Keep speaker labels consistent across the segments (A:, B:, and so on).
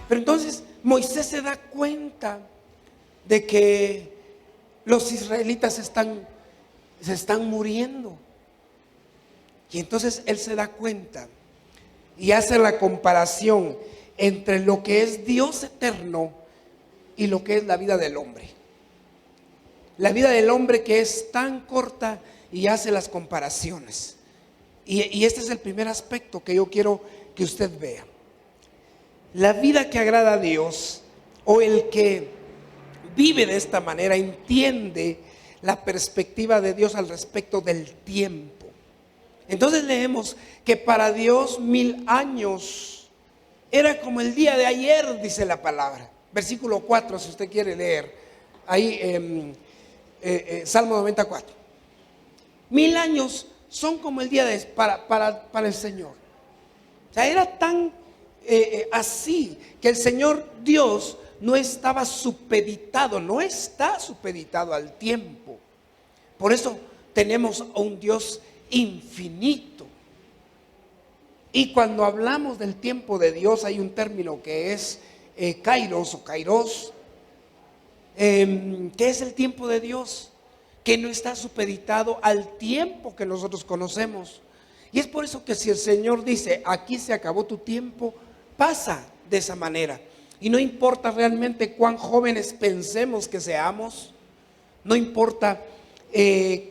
A: Pero entonces Moisés se da cuenta de que los israelitas se están muriendo. Y entonces él se da cuenta y hace la comparación entre lo que es Dios eterno y lo que es la vida del hombre. La vida del hombre que es tan corta, y hace las comparaciones. Y este es el primer aspecto que yo quiero que usted vea. La vida que agrada a Dios, o el que vive de esta manera, entiende la perspectiva de Dios al respecto del tiempo. Entonces leemos que para Dios 1000 años era como el día de ayer, dice la palabra. Versículo 4, si usted quiere leer ahí, Salmo 94. 1000 años son como el día para el Señor. O sea, era tan así que el Señor Dios no estaba supeditado, no está supeditado al tiempo. Por eso tenemos a un Dios infinito. Y cuando hablamos del tiempo de Dios, hay un término que es kairos o kairos, que es el tiempo de Dios, que no está supeditado al tiempo que nosotros conocemos. Y es por eso que si el Señor dice, aquí se acabó tu tiempo, pasa de esa manera. Y no importa realmente cuán jóvenes pensemos que seamos, no importa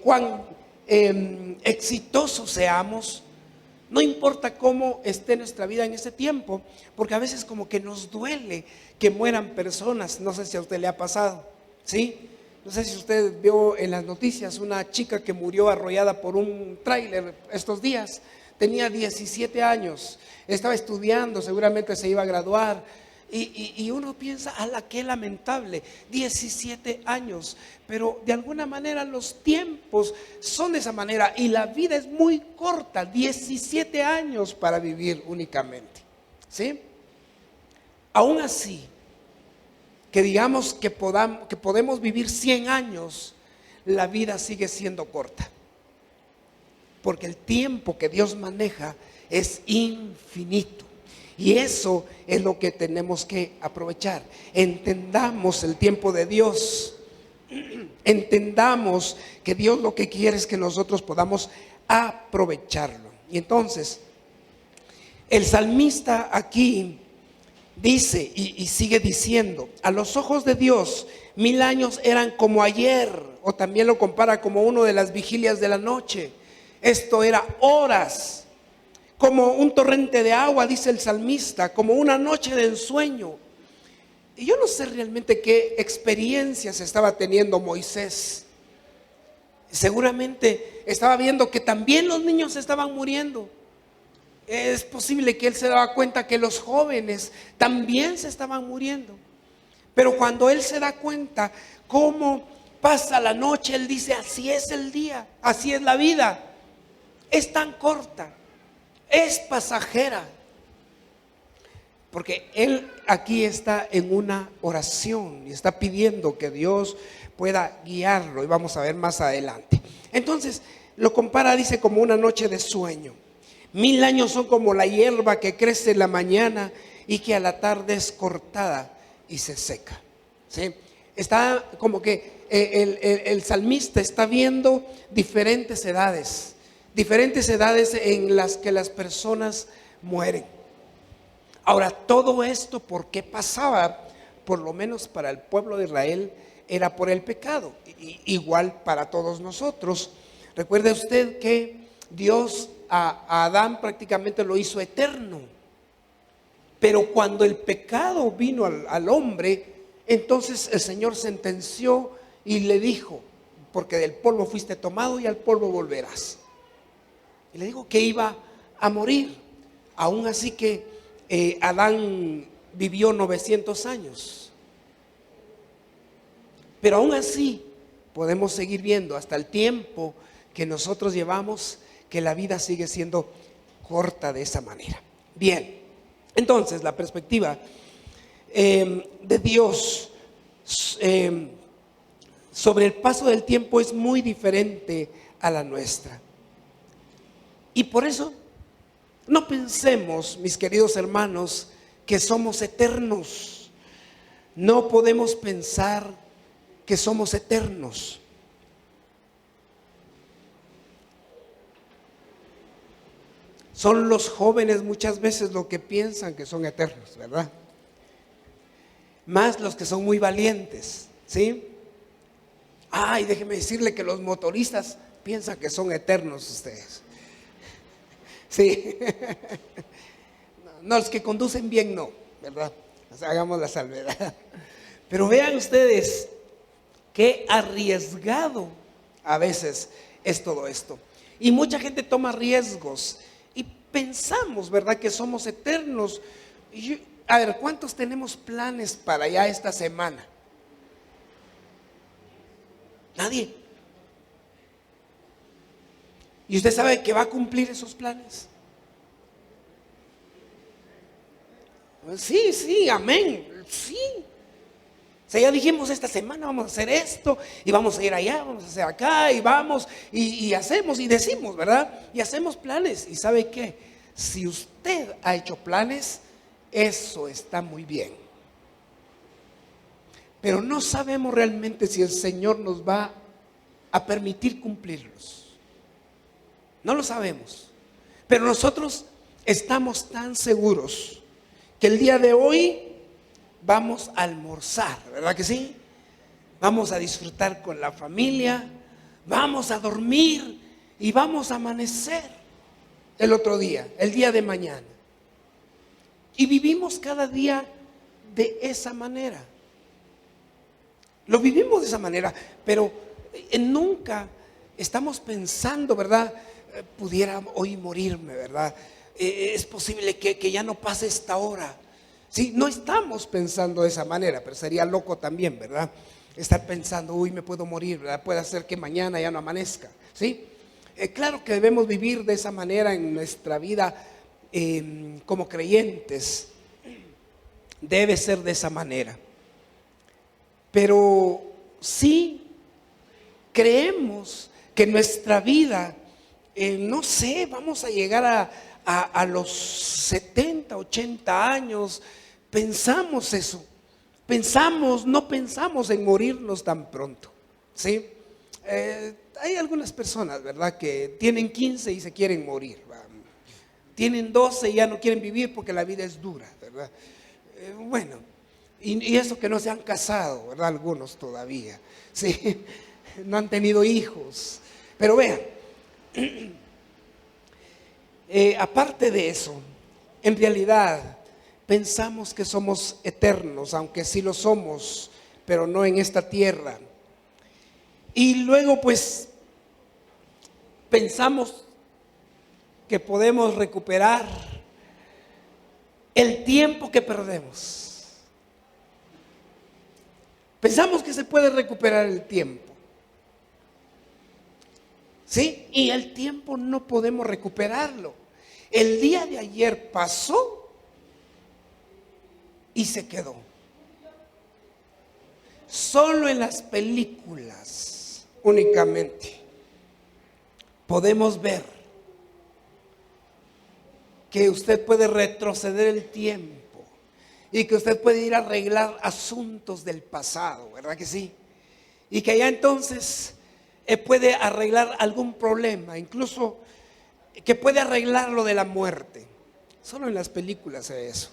A: cuán exitosos seamos, no importa cómo esté nuestra vida en ese tiempo, porque a veces como que nos duele que mueran personas. No sé si a usted le ha pasado, ¿sí? No sé si usted vio en las noticias una chica que murió arrollada por un tráiler estos días. Tenía 17 años, estaba estudiando, seguramente se iba a graduar. Y uno piensa, ¡ala, qué lamentable! 17 años, pero de alguna manera los tiempos son de esa manera y la vida es muy corta, 17 años para vivir únicamente, ¿sí? Aún así, que digamos que podemos vivir 100 años, la vida sigue siendo corta, porque el tiempo que Dios maneja es infinito. Y eso es lo que tenemos que aprovechar. Entendamos el tiempo de Dios. Entendamos que Dios lo que quiere es que nosotros podamos aprovecharlo. Y entonces, el salmista aquí dice y sigue diciendo, a los ojos de Dios 1000 años eran como ayer, o también lo compara como uno de las vigilias de la noche. Esto era horas, como un torrente de agua, dice el salmista, como una noche de ensueño. Y yo no sé realmente qué experiencias estaba teniendo Moisés. Seguramente estaba viendo que también los niños estaban muriendo. Es posible que él se daba cuenta que los jóvenes también se estaban muriendo. Pero cuando él se da cuenta cómo pasa la noche, él dice, así es el día, así es la vida. Es tan corta, es pasajera. Porque él aquí está en una oración y está pidiendo que Dios pueda guiarlo, y vamos a ver más adelante. Entonces lo compara, dice, como una noche de sueño. 1000 años son como la hierba que crece en la mañana y que a la tarde es cortada y se seca, ¿sí? Está como que el salmista está viendo diferentes edades en las que las personas mueren. Ahora, todo esto, ¿por qué pasaba? Por lo menos para el pueblo de Israel era por el pecado, igual para todos nosotros. Recuerde usted que Dios a Adán prácticamente lo hizo eterno, pero cuando el pecado vino al hombre, entonces el Señor sentenció y le dijo, porque del polvo fuiste tomado y al polvo volverás. Y le dijo que iba a morir. Aún así que Adán vivió 900 años, pero aún así podemos seguir viendo hasta el tiempo que nosotros llevamos, que la vida sigue siendo corta de esa manera. Bien, entonces la perspectiva de Dios sobre el paso del tiempo es muy diferente a la nuestra. Y por eso no pensemos, mis queridos hermanos, que somos eternos. No podemos pensar que somos eternos. Son los jóvenes muchas veces los que piensan que son eternos, ¿verdad? Más los que son muy valientes, ¿sí? Ay, déjeme decirle que los motoristas piensan que son eternos ustedes. Sí. No, los que conducen bien no, ¿verdad? O sea, hagamos la salvedad. Pero vean ustedes qué arriesgado a veces es todo esto. Y mucha gente toma riesgos y pensamos, ¿verdad?, que somos eternos. A ver, ¿cuántos tenemos planes para ya esta semana? Nadie. ¿Y usted sabe que va a cumplir esos planes? Sí, sí, amén. Sí. O sea, ya dijimos esta semana vamos a hacer esto y vamos a ir allá, vamos a hacer acá y vamos y hacemos y decimos, ¿verdad? Y hacemos planes. ¿Y sabe qué? Si usted ha hecho planes, eso está muy bien. Pero no sabemos realmente si el Señor nos va a permitir cumplirlos. No lo sabemos. Pero nosotros estamos tan seguros que el día de hoy vamos a almorzar, ¿verdad que sí? Vamos a disfrutar con la familia, vamos a dormir y vamos a amanecer el otro día, el día de mañana. Y vivimos cada día de esa manera. Lo vivimos de esa manera, pero nunca estamos pensando, ¿verdad? Pudiera hoy morirme, ¿verdad? Es posible que ya no pase esta hora. Sí, no estamos pensando de esa manera, pero sería loco también, ¿verdad? Estar pensando, uy, me puedo morir, ¿verdad? Puede ser que mañana ya no amanezca, ¿sí? Claro que debemos vivir de esa manera en nuestra vida como creyentes. Debe ser de esa manera. Pero sí creemos que nuestra vida, no sé, vamos a llegar a los 70, 80 años. Pensamos eso. No pensamos en morirnos tan pronto, ¿sí? Hay algunas personas, ¿verdad?, que tienen 15 y se quieren morir, ¿verdad? Tienen 12 y ya no quieren vivir porque la vida es dura, ¿verdad? Bueno, y eso que no se han casado, ¿verdad? Algunos todavía, ¿sí? No han tenido hijos. Pero vean, aparte de eso, en realidad pensamos que somos eternos, aunque sí lo somos, pero no en esta tierra. Y luego pues pensamos que podemos recuperar el tiempo que perdemos. Pensamos que se puede recuperar el tiempo. ¿Sí? Y el tiempo no podemos recuperarlo. El día de ayer pasó y se quedó. Solo en las películas únicamente podemos ver que usted puede retroceder el tiempo y que usted puede ir a arreglar asuntos del pasado, ¿verdad que sí? Y que allá entonces puede arreglar algún problema, incluso que puede arreglar lo de la muerte. Solo en las películas se ve eso.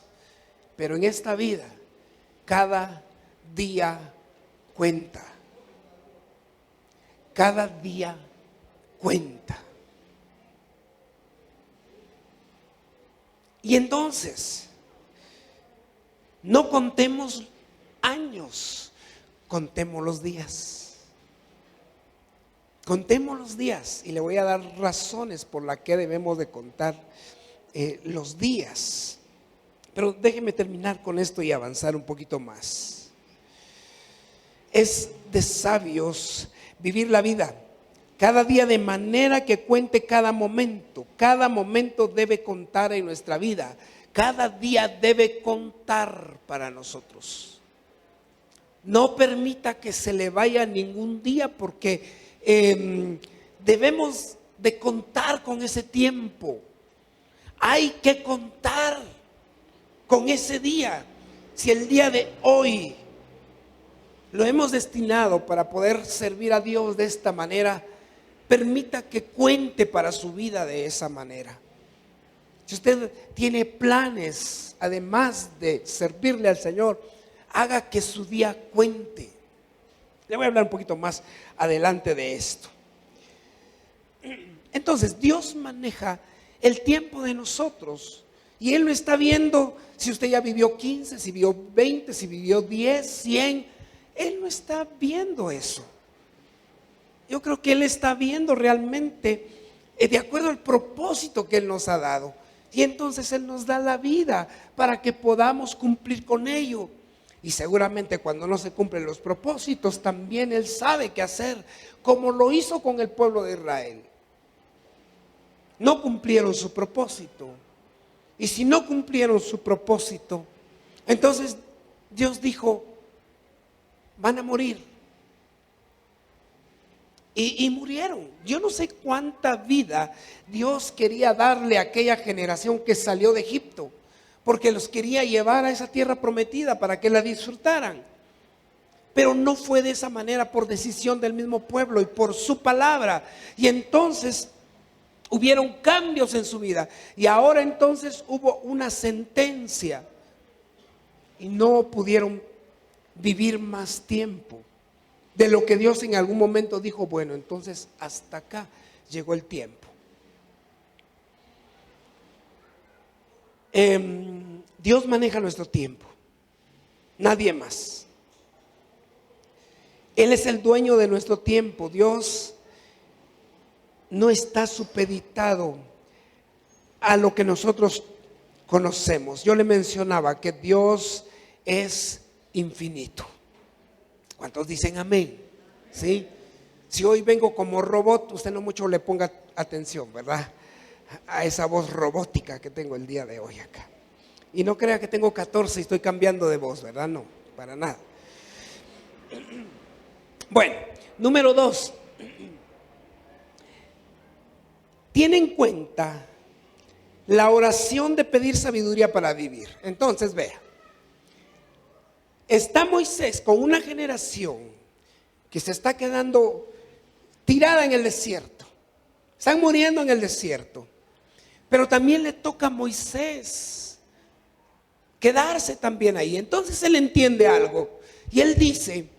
A: Pero en esta vida, cada día cuenta. Cada día cuenta. Y entonces, no contemos años, contemos los días. Contemos los días y le voy a dar razones por las que debemos de contar los días. Pero déjeme terminar con esto y avanzar un poquito más. Es de sabios vivir la vida cada día de manera que cuente cada momento. Cada momento debe contar en nuestra vida. Cada día debe contar para nosotros. No permita que se le vaya ningún día porque debemos de contar con ese tiempo. Hay que contar. con ese día. Si el día de hoy lo hemos destinado para poder servir a Dios de esta manera, permita que cuente para su vida de esa manera. Si usted tiene planes, además de servirle al Señor, haga que su día cuente. Le voy a hablar un poquito más adelante de esto. Entonces, Dios maneja el tiempo de nosotros y Él no está viendo si usted ya vivió 15, si vivió 20, si vivió 10, 100. Él no está viendo eso. Yo creo que Él está viendo realmente de acuerdo al propósito que Él nos ha dado. Y entonces Él nos da la vida para que podamos cumplir con ello. Y seguramente cuando no se cumplen los propósitos, también Él sabe qué hacer, como lo hizo con el pueblo de Israel. No cumplieron su propósito. Y si no cumplieron su propósito, entonces Dios dijo, van a morir. Y murieron. Yo no sé cuánta vida Dios quería darle a aquella generación que salió de Egipto, porque los quería llevar a esa tierra prometida para que la disfrutaran. Pero no fue de esa manera, por decisión del mismo pueblo y por su palabra. Y entonces hubieron cambios en su vida. Y ahora entonces hubo una sentencia y no pudieron vivir más tiempo de lo que Dios en algún momento dijo, bueno, entonces hasta acá llegó el tiempo. Dios maneja nuestro tiempo, nadie más. Él es el dueño de nuestro tiempo. Dios no está supeditado a lo que nosotros conocemos. Yo le mencionaba que Dios es infinito. ¿Cuántos dicen amén? ¿Sí? Si hoy vengo como robot, usted no mucho le ponga atención, ¿verdad? A esa voz robótica que tengo el día de hoy acá. Y no crea que tengo 14 y estoy cambiando de voz, ¿verdad? No, para nada. Bueno, número 2. Tiene en cuenta la oración de pedir sabiduría para vivir. Entonces, vea. Está Moisés con una generación que se está quedando tirada en el desierto. Están muriendo en el desierto. Pero también le toca a Moisés quedarse también ahí. Entonces él entiende algo. Y él dice,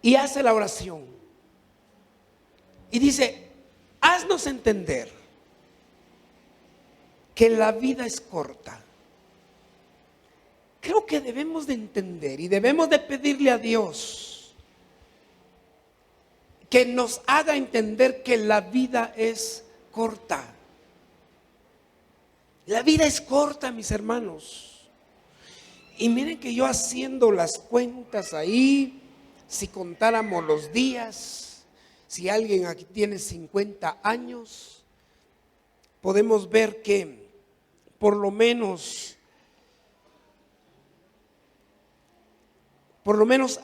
A: y hace la oración. Y dice, haznos entender que la vida es corta. Creo que debemos de entender y debemos de pedirle a Dios que nos haga entender que la vida es corta. La vida es corta, mis hermanos. Y miren que yo haciendo las cuentas ahí, si contáramos los días, si alguien aquí tiene 50 años, podemos ver que por lo menos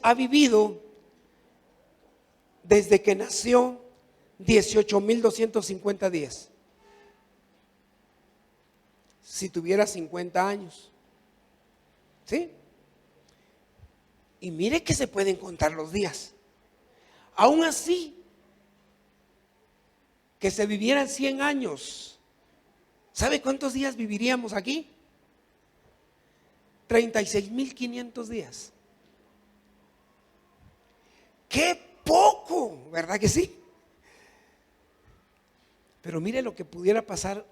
A: ha vivido desde que nació 18,250 días. Si tuviera 50 años. ¿Sí? Y mire que se pueden contar los días. Aún así, que se vivieran 100 años. ¿Sabe cuántos días viviríamos aquí? 36,500 días. ¡Qué poco! ¿Verdad que sí? Pero mire lo que pudiera pasar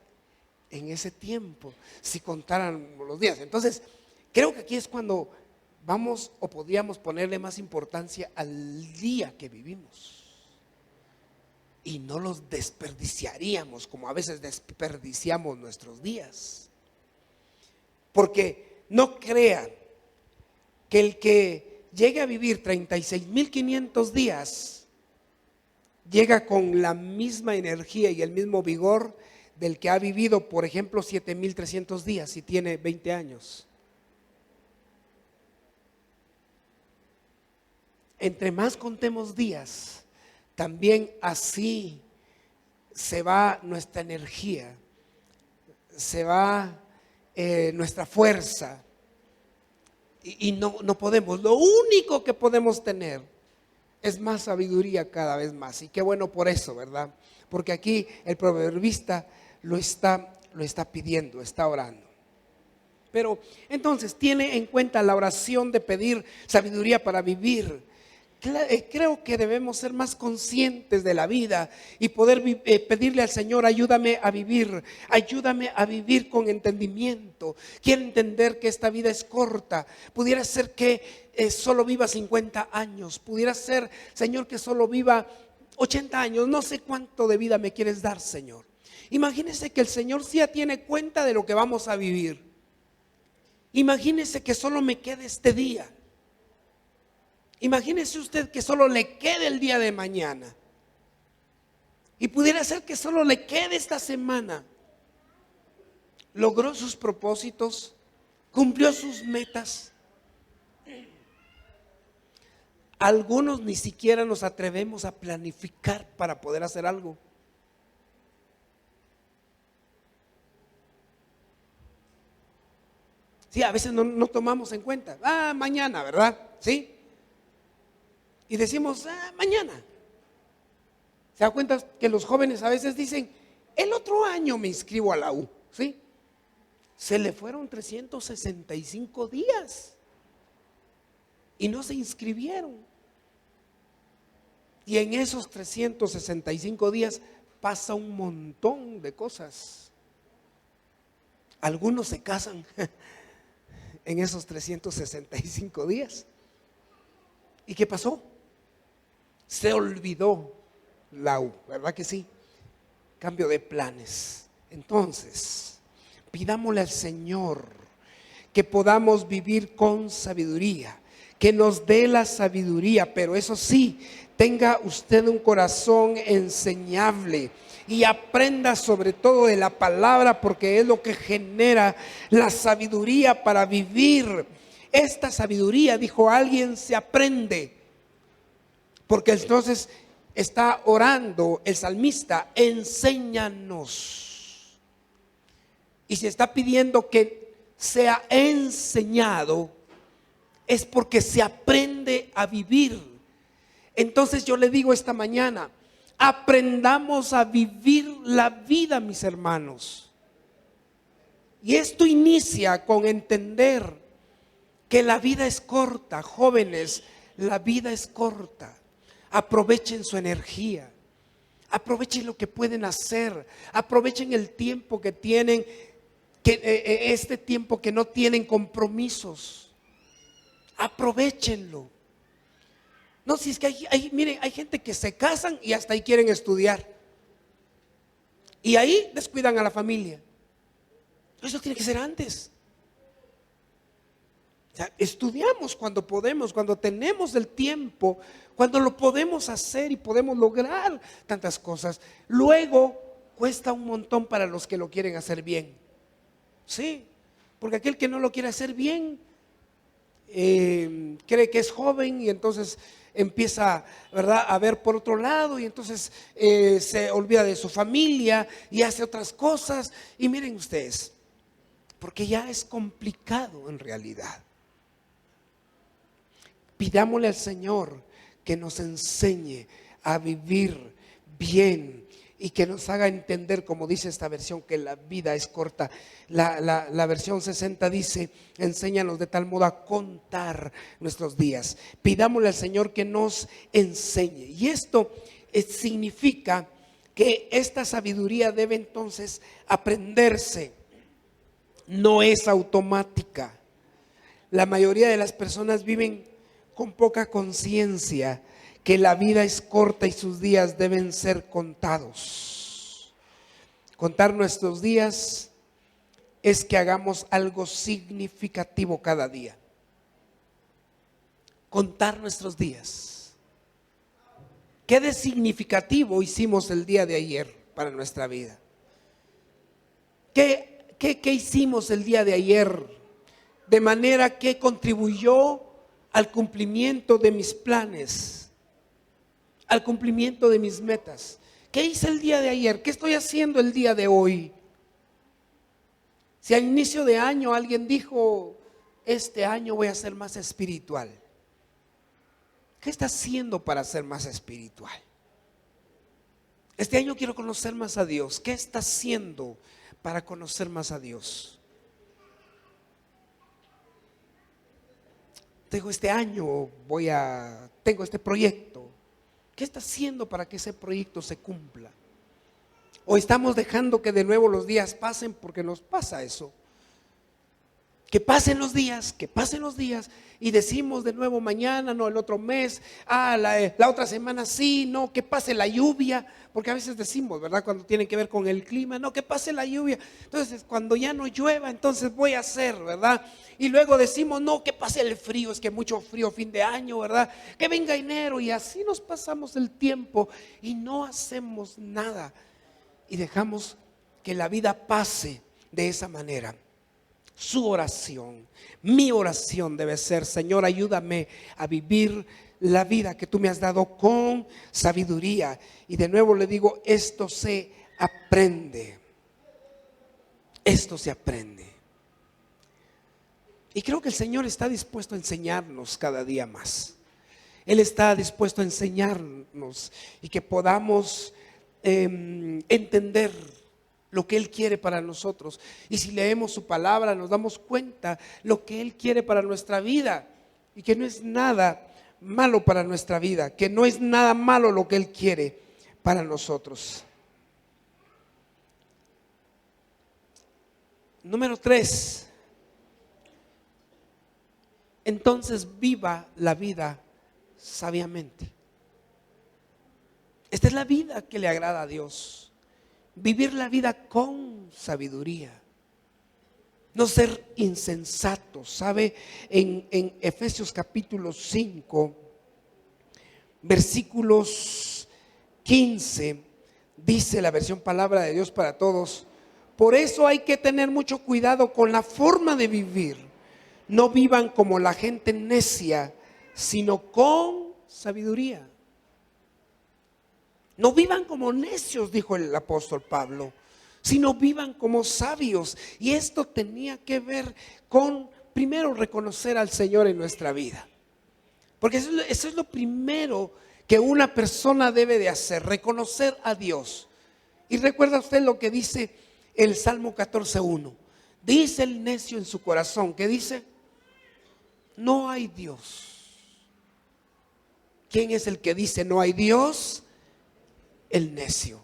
A: en ese tiempo si contaran los días. Entonces, creo que aquí es cuando vamos o podríamos ponerle más importancia al día que vivimos. Y no los desperdiciaríamos como a veces desperdiciamos nuestros días. Porque no crean que el que llegue a vivir 36,500 días, llega con la misma energía y el mismo vigor del que ha vivido, por ejemplo, 7,300 días si tiene 20 años. Entre más contemos días, también así se va nuestra energía, se va nuestra fuerza. Y no podemos. Lo único que podemos tener es más sabiduría cada vez más. Y qué bueno por eso, ¿verdad? Porque aquí el proverbista lo está pidiendo, está orando. Pero entonces tiene en cuenta la oración de pedir sabiduría para vivir. Creo que debemos ser más conscientes de la vida y poder pedirle al Señor: ayúdame a vivir con entendimiento. Quiero entender que esta vida es corta. Pudiera ser que solo viva 50 años, pudiera ser, Señor, que solo viva 80 años. No sé cuánto de vida me quieres dar, Señor. Imagínese que el Señor sí ya tiene cuenta de lo que vamos a vivir. Imagínese que solo me quede este día. Imagínese usted que solo le quede el día de mañana. Y pudiera ser que solo le quede esta semana. Logró sus propósitos, cumplió sus metas. Algunos ni siquiera nos atrevemos a planificar para poder hacer algo. Sí, a veces no tomamos en cuenta. Mañana, ¿verdad? Sí. Y decimos: mañana. ¿Se da cuenta que los jóvenes a veces dicen: el otro año me inscribo a la U? ¿Sí? Se le fueron 365 días y no se inscribieron. Y en esos 365 días pasa un montón de cosas. Algunos se casan en esos 365 días. ¿Y qué pasó? Se olvidó la U, ¿verdad que sí? Cambio de planes. Entonces, pidámosle al Señor que podamos vivir con sabiduría, que nos dé la sabiduría, pero eso sí, tenga usted un corazón enseñable y aprenda sobre todo de la palabra, porque es lo que genera la sabiduría para vivir. Esta sabiduría, dijo alguien, se aprende. Porque entonces está orando el salmista: enséñanos. Y si está pidiendo que sea enseñado, es porque se aprende a vivir. Entonces yo le digo esta mañana: aprendamos a vivir la vida, mis hermanos. Y esto inicia con entender que la vida es corta. Jóvenes, la vida es corta. Aprovechen su energía, aprovechen lo que pueden hacer, aprovechen el tiempo que tienen, este tiempo que no tienen compromisos, aprovechenlo. No, si es que miren, hay gente que se casan y hasta ahí quieren estudiar, y ahí descuidan a la familia. Eso tiene que ser antes. O sea, estudiamos cuando podemos, cuando tenemos el tiempo, cuando lo podemos hacer y podemos lograr tantas cosas. Luego cuesta un montón para los que lo quieren hacer bien. Sí, porque aquel que no lo quiere hacer bien cree que es joven y entonces empieza, ¿verdad?, a ver por otro lado, y entonces se olvida de su familia y hace otras cosas. Y miren ustedes, porque ya es complicado en realidad. Pidámosle al Señor que nos enseñe a vivir bien y que nos haga entender, como dice esta versión, que la vida es corta. La versión 60 dice: enséñanos de tal modo a contar nuestros días. Pidámosle al Señor que nos enseñe. Y esto significa que esta sabiduría debe entonces aprenderse. No es automática. La mayoría de las personas viven con poca conciencia que la vida es corta y sus días deben ser contados. Contar nuestros días es que hagamos algo significativo cada día. Contar nuestros días. ¿Qué de significativo hicimos el día de ayer para nuestra vida? ¿Qué hicimos el día de ayer? De manera que contribuyó al cumplimiento de mis planes, al cumplimiento de mis metas. ¿Qué hice el día de ayer? ¿Qué estoy haciendo el día de hoy? Si al inicio de año alguien dijo, este año voy a ser más espiritual, ¿qué está haciendo para ser más espiritual? Este año quiero conocer más a Dios. ¿Qué está haciendo para conocer más a Dios? Tengo este año, tengo este proyecto. ¿Qué está haciendo para que ese proyecto se cumpla? ¿O estamos dejando que de nuevo los días pasen porque nos pasa eso? Que pasen los días y decimos de nuevo mañana, no, el otro mes, la otra semana sí, no, que pase la lluvia, porque a veces decimos, ¿verdad? Cuando tiene que ver con el clima, no, que pase la lluvia. Entonces, cuando ya no llueva, entonces voy a hacer, ¿verdad? Y luego decimos, no, que pase el frío, es que mucho frío fin de año, ¿verdad? Que venga enero, y así nos pasamos el tiempo y no hacemos nada y dejamos que la vida pase de esa manera. Su oración, mi oración debe ser: Señor, ayúdame a vivir la vida que tú me has dado con sabiduría. Y de nuevo le digo, esto se aprende. Esto se aprende. Y creo que el Señor está dispuesto a enseñarnos cada día más. Él está dispuesto a enseñarnos y que podamos entender lo que Él quiere para nosotros. Y si leemos su palabra, nos damos cuenta lo que Él quiere para nuestra vida, y que no es nada malo para nuestra vida, que no es nada malo lo que Él quiere para nosotros. Número 3. Entonces viva la vida sabiamente. Esta es la vida que le agrada a Dios. Vivir la vida con sabiduría. No ser insensatos. ¿Sabe? En Efesios capítulo 5, versículos 15, dice la versión Palabra de Dios para Todos: por eso hay que tener mucho cuidado con la forma de vivir. No vivan como la gente necia, sino con sabiduría. No vivan como necios, dijo el apóstol Pablo, sino vivan como sabios. Y esto tenía que ver con, primero, reconocer al Señor en nuestra vida. Porque eso es lo primero que una persona debe de hacer: reconocer a Dios. Y recuerda usted lo que dice el Salmo 14:1. Dice el necio en su corazón, ¿qué dice? No hay Dios. ¿Quién es el que dice no hay Dios? El necio,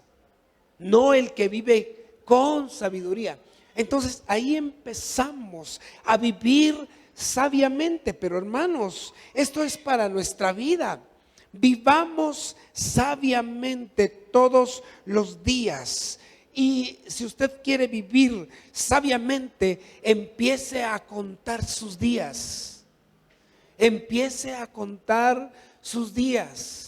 A: no el que vive con sabiduría. Entonces ahí empezamos a vivir sabiamente. Pero hermanos, esto es para nuestra vida. Vivamos sabiamente todos los días. Y si usted quiere vivir sabiamente, empiece a contar sus días. Empiece a contar sus días.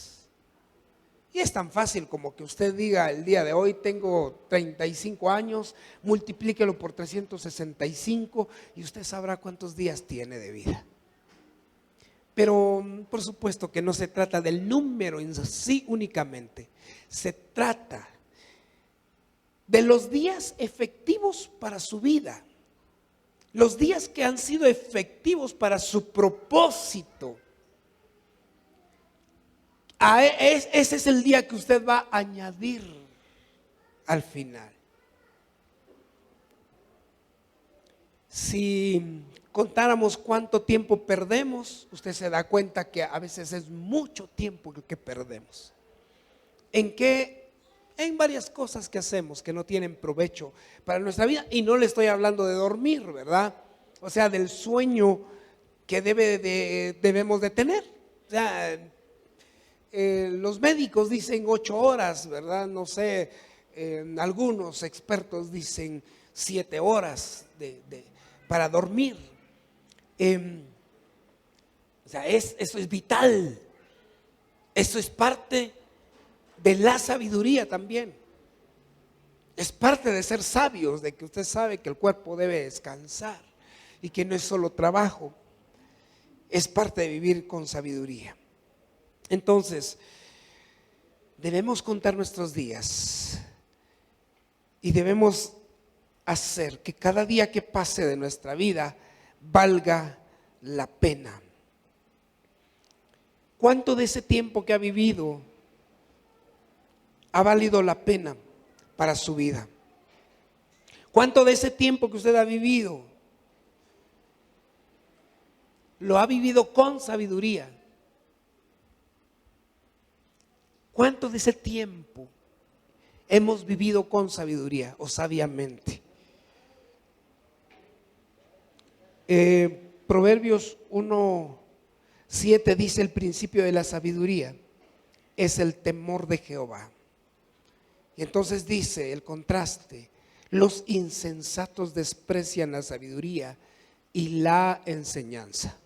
A: Y es tan fácil como que usted diga: el día de hoy tengo 35 años, multiplíquelo por 365 y usted sabrá cuántos días tiene de vida. Pero por supuesto que no se trata del número en sí únicamente. Se trata de los días efectivos para su vida. Los días que han sido efectivos para su propósito. Ese es el día que usted va a añadir al final. Si contáramos cuánto tiempo perdemos, usted se da cuenta que a veces es mucho tiempo el que perdemos. En varias cosas que hacemos que no tienen provecho para nuestra vida. Y no le estoy hablando de dormir, ¿verdad? O sea, del sueño que debemos de tener. O sea, los médicos dicen 8 horas, ¿verdad? No sé, algunos expertos dicen 7 horas para dormir. O sea, eso es vital. Eso es parte de la sabiduría también. Es parte de ser sabios, de que usted sabe que el cuerpo debe descansar y que no es solo trabajo. Es parte de vivir con sabiduría. Entonces, debemos contar nuestros días y debemos hacer que cada día que pase de nuestra vida valga la pena. ¿Cuánto de ese tiempo que ha vivido ha valido la pena para su vida? ¿Cuánto de ese tiempo que usted ha vivido lo ha vivido con sabiduría? ¿Cuánto de ese tiempo hemos vivido con sabiduría o sabiamente? Proverbios 1:7 dice: el principio de la sabiduría es el temor de Jehová. Y entonces dice el contraste: los insensatos desprecian la sabiduría y la enseñanza.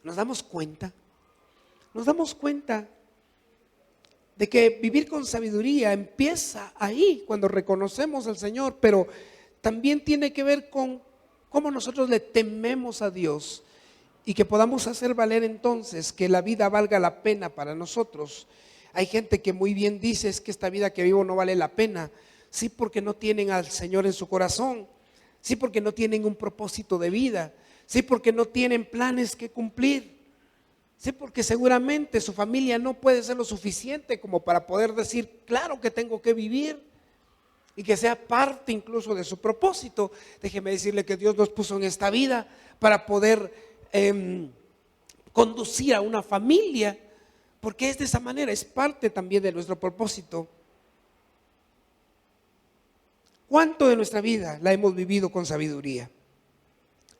A: ¿Nos damos cuenta? Nos damos cuenta de que vivir con sabiduría empieza ahí, cuando reconocemos al Señor, pero también tiene que ver con cómo nosotros le tememos a Dios y que podamos hacer valer entonces que la vida valga la pena para nosotros. Hay gente que muy bien dice: es que esta vida que vivo no vale la pena. Sí, porque no tienen al Señor en su corazón. Sí, porque no tienen un propósito de vida. Sí, porque no tienen planes que cumplir. Sí, porque seguramente su familia no puede ser lo suficiente como para poder decir: claro que tengo que vivir, y que sea parte incluso de su propósito. Déjeme decirle que Dios nos puso en esta vida para poder conducir a una familia, porque es de esa manera, es parte también de nuestro propósito. ¿Cuánto de nuestra vida la hemos vivido con sabiduría?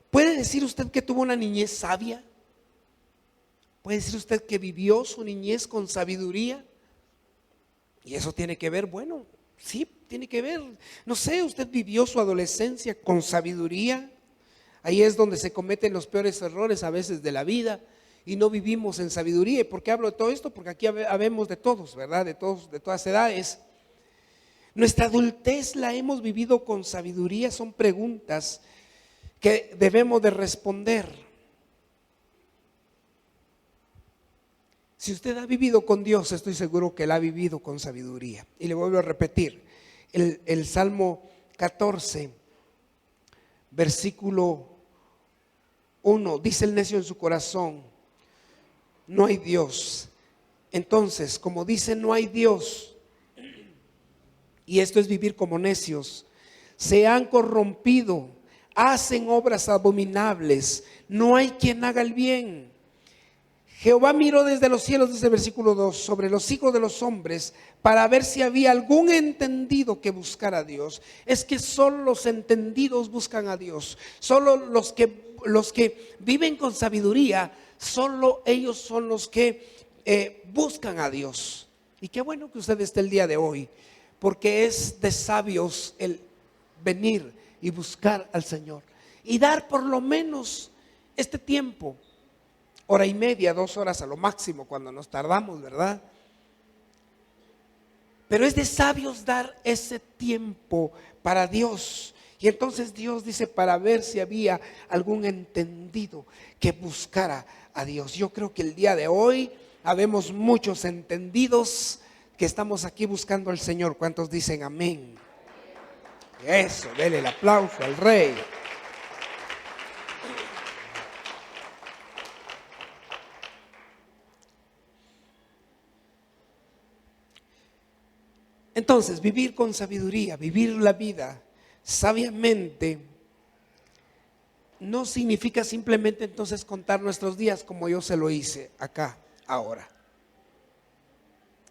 A: ¿Puede decir usted que tuvo una niñez sabia? ¿Puede decir usted que vivió su niñez con sabiduría? Y eso tiene que ver, bueno, sí, tiene que ver. No sé, ¿usted vivió su adolescencia con sabiduría? Ahí es donde se cometen los peores errores a veces de la vida, y no vivimos en sabiduría. ¿Y por qué hablo de todo esto? Porque aquí habemos de todos, ¿verdad? De todos, de todas edades. Nuestra adultez la hemos vivido con sabiduría. Son preguntas que debemos de responder. Si usted ha vivido con Dios, estoy seguro que la ha vivido con sabiduría. Y le vuelvo a repetir, el Salmo 14, versículo 1, dice el necio en su corazón: no hay Dios. Entonces, como dice no hay Dios, y esto es vivir como necios, se han corrompido, hacen obras abominables, no hay quien haga el bien. Jehová miró desde los cielos, dice el versículo 2, sobre los hijos de los hombres, para ver si había algún entendido que buscara a Dios. Es que solo los entendidos buscan a Dios. Solo los que viven con sabiduría, solo ellos son los que buscan a Dios. Y qué bueno que usted esté el día de hoy, porque es de sabios el venir y buscar al Señor y dar por lo menos este tiempo, hora y media, 2 horas a lo máximo cuando nos tardamos, ¿verdad? Pero es de sabios dar ese tiempo para Dios. Y entonces Dios dice: para ver si había algún entendido que buscara a Dios. Yo creo que el día de hoy habemos muchos entendidos que estamos aquí buscando al Señor. ¿Cuántos dicen amén? Eso, dele el aplauso al Rey. Entonces, vivir con sabiduría, vivir la vida sabiamente, no significa simplemente entonces contar nuestros días como yo se lo hice acá, ahora.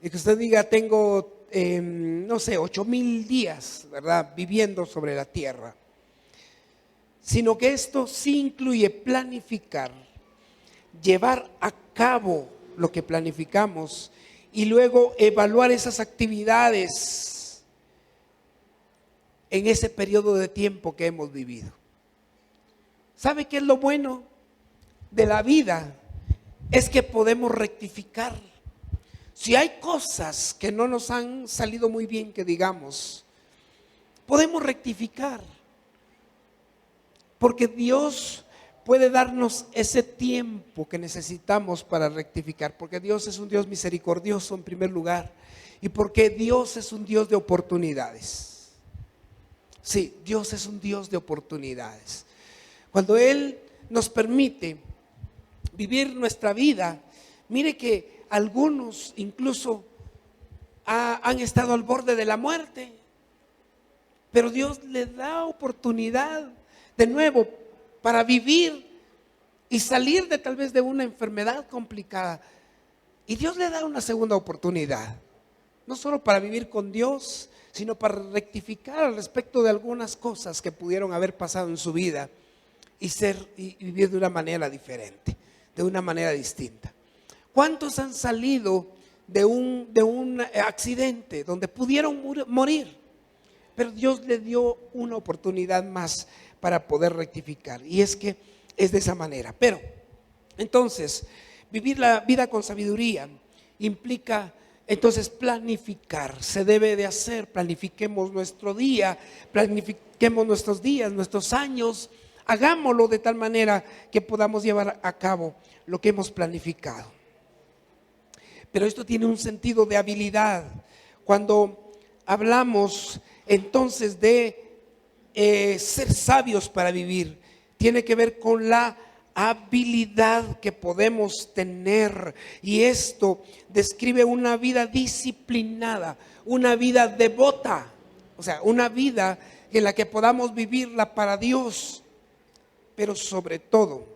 A: Y que usted diga: tengo, no sé, 8,000 días, ¿verdad?, viviendo sobre la tierra. Sino que esto sí incluye planificar, llevar a cabo lo que planificamos y luego evaluar esas actividades en ese periodo de tiempo que hemos vivido. ¿Sabe qué es lo bueno de la vida? Es que podemos rectificar. Si hay cosas que no nos han salido muy bien, que digamos, podemos rectificar, porque Dios puede darnos ese tiempo que necesitamos para rectificar, porque Dios es un Dios misericordioso en primer lugar, y porque Dios es un Dios de oportunidades. Sí, Dios es un Dios de oportunidades. Cuando Él nos permite vivir nuestra vida, mire que algunos incluso han estado al borde de la muerte, pero Dios le da oportunidad de nuevo para vivir y salir de tal vez de una enfermedad complicada. Y Dios le da una segunda oportunidad, no solo para vivir con Dios, sino para rectificar al respecto de algunas cosas que pudieron haber pasado en su vida y vivir de una manera diferente, de una manera distinta. ¿Cuántos han salido de un accidente donde pudieron morir? Pero Dios le dio una oportunidad más para poder rectificar. Y es que es de esa manera. Pero entonces, vivir la vida con sabiduría implica entonces planificar. Se debe de hacer. Planifiquemos nuestro día, planifiquemos nuestros días, nuestros años. Hagámoslo de tal manera que podamos llevar a cabo lo que hemos planificado. Pero esto tiene un sentido de habilidad. Cuando hablamos entonces de ser sabios para vivir, tiene que ver con la habilidad que podemos tener, y esto describe una vida disciplinada, una vida devota, o sea, una vida en la que podamos vivirla para Dios, pero sobre todo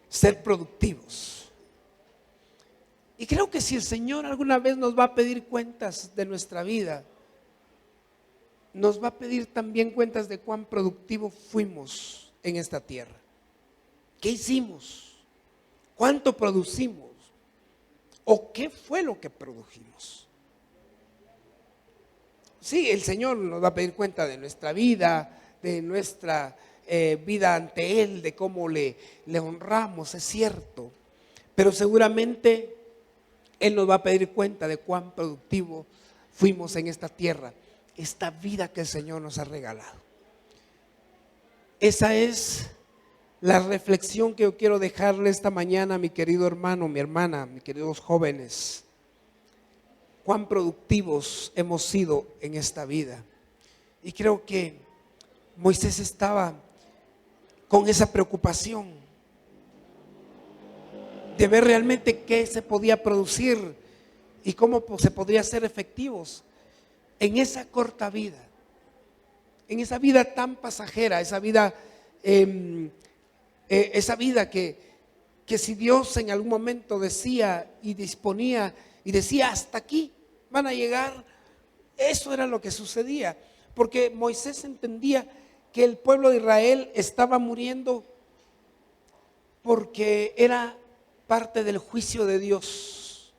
A: ser productivos. Y creo que si el Señor alguna vez nos va a pedir cuentas de nuestra vida, nos va a pedir también cuentas de cuán productivos fuimos en esta tierra. ¿Qué hicimos? ¿Cuánto producimos? ¿O qué fue lo que produjimos? Sí, el Señor nos va a pedir cuenta de nuestra vida, de nuestra vida ante Él, de cómo le honramos, es cierto. Pero seguramente Él nos va a pedir cuenta de cuán productivo fuimos en esta tierra, esta vida que el Señor nos ha regalado. Esa es la reflexión que yo quiero dejarle esta mañana, mi querido hermano, mi hermana, mis queridos jóvenes. Cuán productivos hemos sido en esta vida. Y creo que Moisés estaba con esa preocupación de ver realmente qué se podía producir y cómo se podría ser efectivos en esa corta vida, en esa vida tan pasajera, esa vida que si Dios en algún momento decía y disponía y decía hasta aquí van a llegar, eso era lo que sucedía, porque Moisés entendía que el pueblo de Israel estaba muriendo porque era parte del juicio de Dios,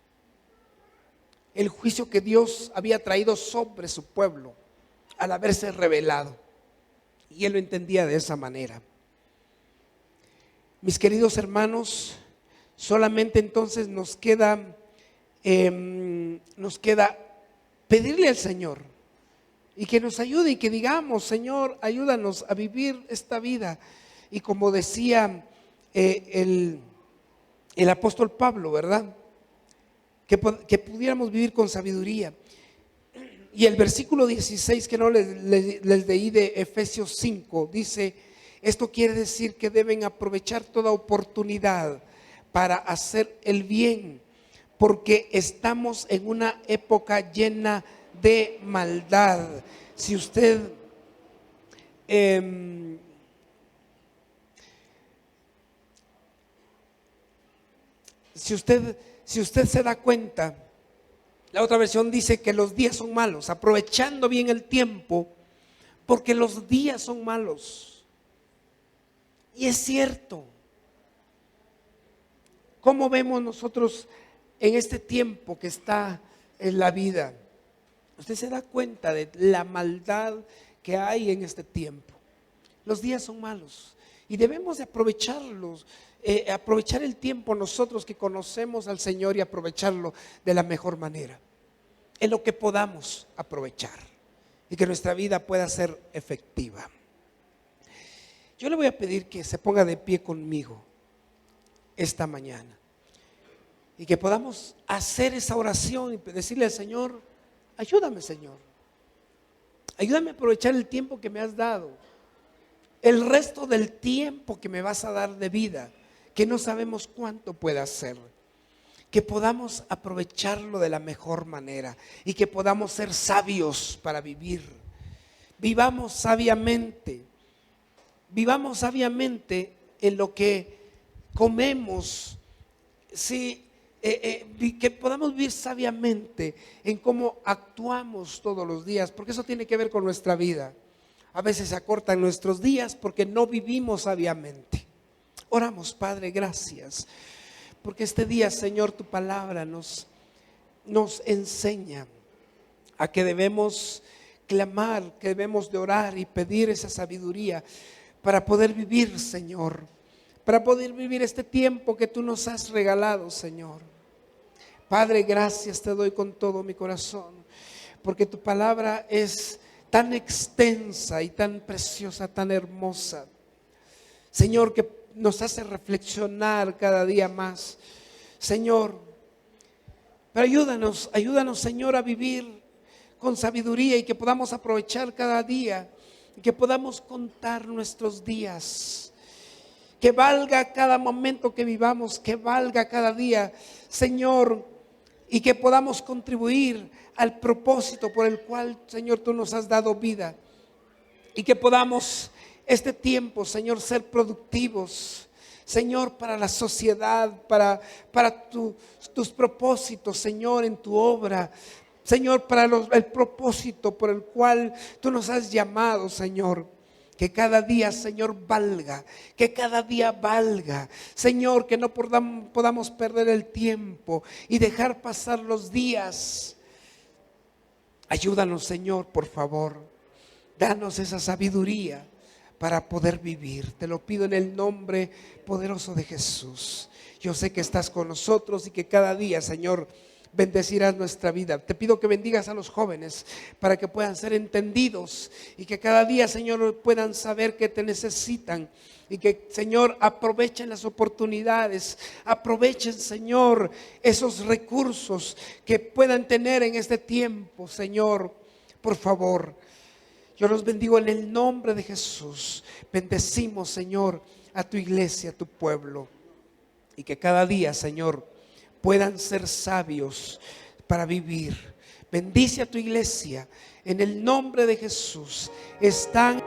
A: el juicio que Dios había traído sobre su pueblo al haberse rebelado, y él lo entendía de esa manera. Mis queridos hermanos, solamente entonces nos queda pedirle al Señor y que nos ayude y que digamos: Señor, ayúdanos a vivir esta vida. Y como decía el apóstol Pablo, ¿verdad? Que pudiéramos vivir con sabiduría. Y el versículo 16 que no les leí de Efesios 5 dice: esto quiere decir que deben aprovechar toda oportunidad para hacer el bien, porque estamos en una época llena de maldad. Si usted se da cuenta, la otra versión dice que los días son malos, aprovechando bien el tiempo, porque los días son malos. Y es cierto. ¿Cómo vemos nosotros en este tiempo que está en la vida? Usted se da cuenta de la maldad que hay en este tiempo. Los días son malos y debemos de aprovecharlos, aprovechar el tiempo nosotros que conocemos al Señor y aprovecharlo de la mejor manera, en lo que podamos aprovechar y que nuestra vida pueda ser efectiva. Yo le voy a pedir que se ponga de pie conmigo esta mañana y que podamos hacer esa oración y decirle al Señor: ayúdame, Señor, Ayúdame a aprovechar el tiempo que me has dado, el resto del tiempo que me vas a dar de vida, que no sabemos cuánto pueda ser. Que podamos aprovecharlo de la mejor manera y que podamos ser sabios para vivir. Vivamos sabiamente en lo que comemos. Sí, que podamos vivir sabiamente en cómo actuamos todos los días, porque eso tiene que ver con nuestra vida. A veces se acortan nuestros días porque no vivimos sabiamente. Oramos, Padre, gracias, porque este día, Señor, tu palabra nos enseña a que debemos clamar, que debemos de orar y pedir esa sabiduría para poder vivir, Señor, para poder vivir este tiempo que tú nos has regalado, Señor. Padre, gracias te doy con todo mi corazón, porque tu palabra es tan extensa y tan preciosa, tan hermosa, Señor, que nos hace reflexionar cada día más, Señor. Pero ayúdanos, Señor, a vivir con sabiduría y que podamos aprovechar cada día y que podamos contar nuestros días. Que valga cada momento que vivamos, que valga cada día, Señor, y que podamos contribuir al propósito por el cual, Señor, tú nos has dado vida. Y que podamos este tiempo, Señor, ser productivos, Señor, para la sociedad, para tus propósitos, Señor, en tu obra. Señor, para el propósito por el cual tú nos has llamado, Señor. Que cada día, Señor, valga, que cada día valga, Señor, que no podamos perder el tiempo y dejar pasar los días. Ayúdanos, Señor, por favor, danos esa sabiduría para poder vivir. Te lo pido en el nombre poderoso de Jesús. Yo sé que estás con nosotros y que cada día, Señor, bendecirás nuestra vida. Te pido que bendigas a los jóvenes para que puedan ser entendidos y que cada día, Señor, puedan saber que te necesitan y que, Señor, aprovechen las oportunidades, aprovechen, Señor, esos recursos que puedan tener en este tiempo, Señor, por favor. Yo los bendigo en el nombre de Jesús. Bendecimos, Señor, a tu iglesia, a tu pueblo, y que cada día, Señor, puedan ser sabios para vivir. Bendice a tu iglesia en el nombre de Jesús. Están